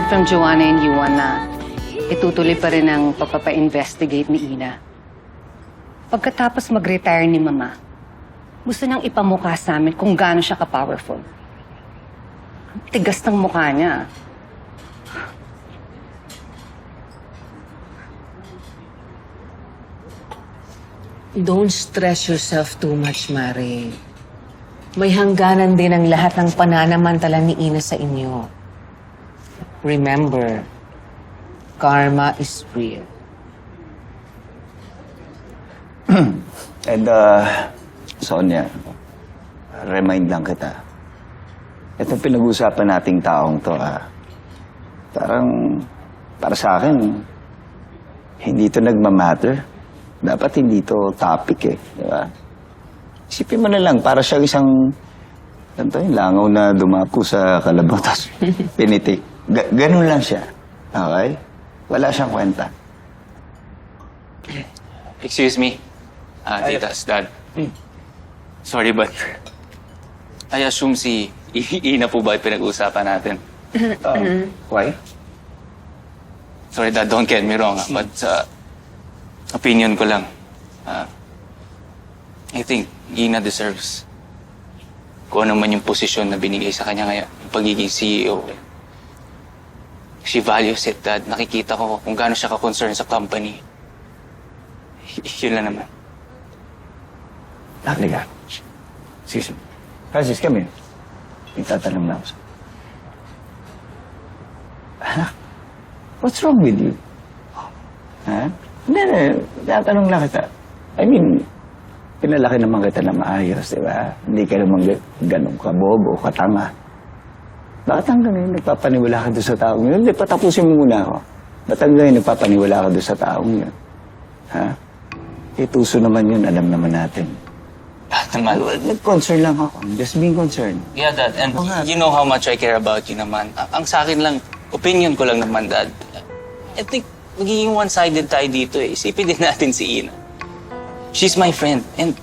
heard from Joanna and Yuan na itutuloy pa rin ang pagpapa-investigate ni Ina. Pagkatapos mag-retire ni Mama, gusto niyang ipamukha sa amin kung gaano siya ka-powerful. Ang tigas ng mukha niya. Don't stress yourself too much, Mare. May hangganan din ang lahat ng pananamantala ni Ina sa inyo. Remember, karma is real. And, Sonia, remind lang kita. Itong pinag-uusapan nating taong to, parang, para sa akin, hindi to nagmamatter. Dapat hindi to topic di ba? Isipin mo na lang, para siya isang, yung langaw na dumapo sa kalabaw, tapos pinitik. Ganun lang siya. Okay? Wala siyang kwenta. Excuse me, Titas, Dad. Sorry, but I assume si Ina po ba yung pinag-uusapan natin? Why? Sorry, Dad, don't get me wrong, but opinion ko lang. I think Ina deserves kung ano man yung posisyon na binigay sa kanya ngayon, yung pagiging CEO. She values it, Dad. Nakikita ko kung gaano siya ka-concern sa company. Yun lang naman. Halika. Excuse me. Francis, come here. May tatanong na ako sa'yo. Anak, what's wrong with you? Ha? Hindi, tatanong lang kita. I mean, pinalaki naman kita na maayos, di ba? Hindi ka naman ganun kabobo, katanga. Bakit hanggang ngayon nagpapaniwala ka doon sa taong yun? Hindi, patapusin mo muna ako. Ba't hanggang ngayon nagpapaniwala ka doon sa taong yun? Ha? Tuso naman yun, alam naman natin. Naman. Nag-concern lang ako. I'm just being concerned. Yeah, Dad. And you know how much I care about you naman. Ang sa akin lang, opinion ko lang naman, Dad. I think magiging one-sided tayo dito eh. Isipin din natin si Ina. She's my friend. And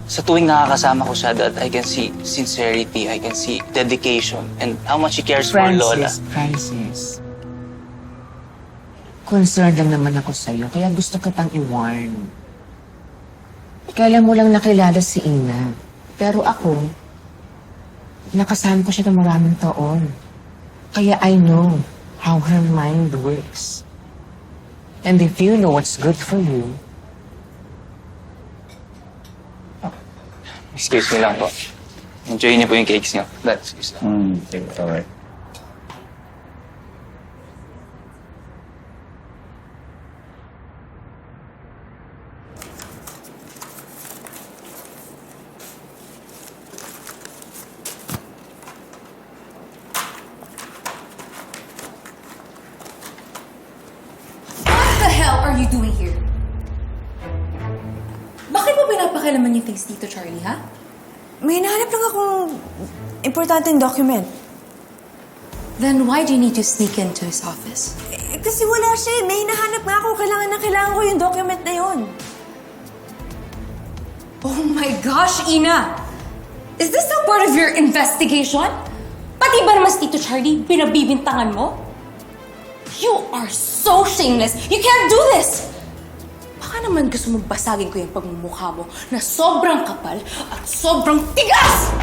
sa tuwing nakakasama ko siya, Dad, I can see sincerity, I can see dedication, and how much she cares for Lola. Francis. Concerned lang naman ako sa'yo, kaya gusto kitang i-warn. Kailan mo lang nakilala si Ina. Pero ako, nakasama ko siya ng maraming taon. Kaya I know how her mind works. And if you know what's good for you, Excuse me lang po. Enjoy niyo po yung cakes niyo. Dad, excuse me. Alright. What the hell are you doing here? Bakit mo pinapakailaman yung things dito, Charlie, ha? May hinahanap lang akong importanteng document. Then why do you need to sneak into his office? Kasi wala siya eh. May hinahanap nga ako. Kailangan ko yung document na yun. Oh my gosh, Ina! Is this a part of your investigation? Pati ba naman si Tito Charlie, pinabibintangan mo? You are so shameless! You can't do this! Baka naman gusto mong basagin ko yung pagmumukha mo na sobrang kapal at sobrang tigas!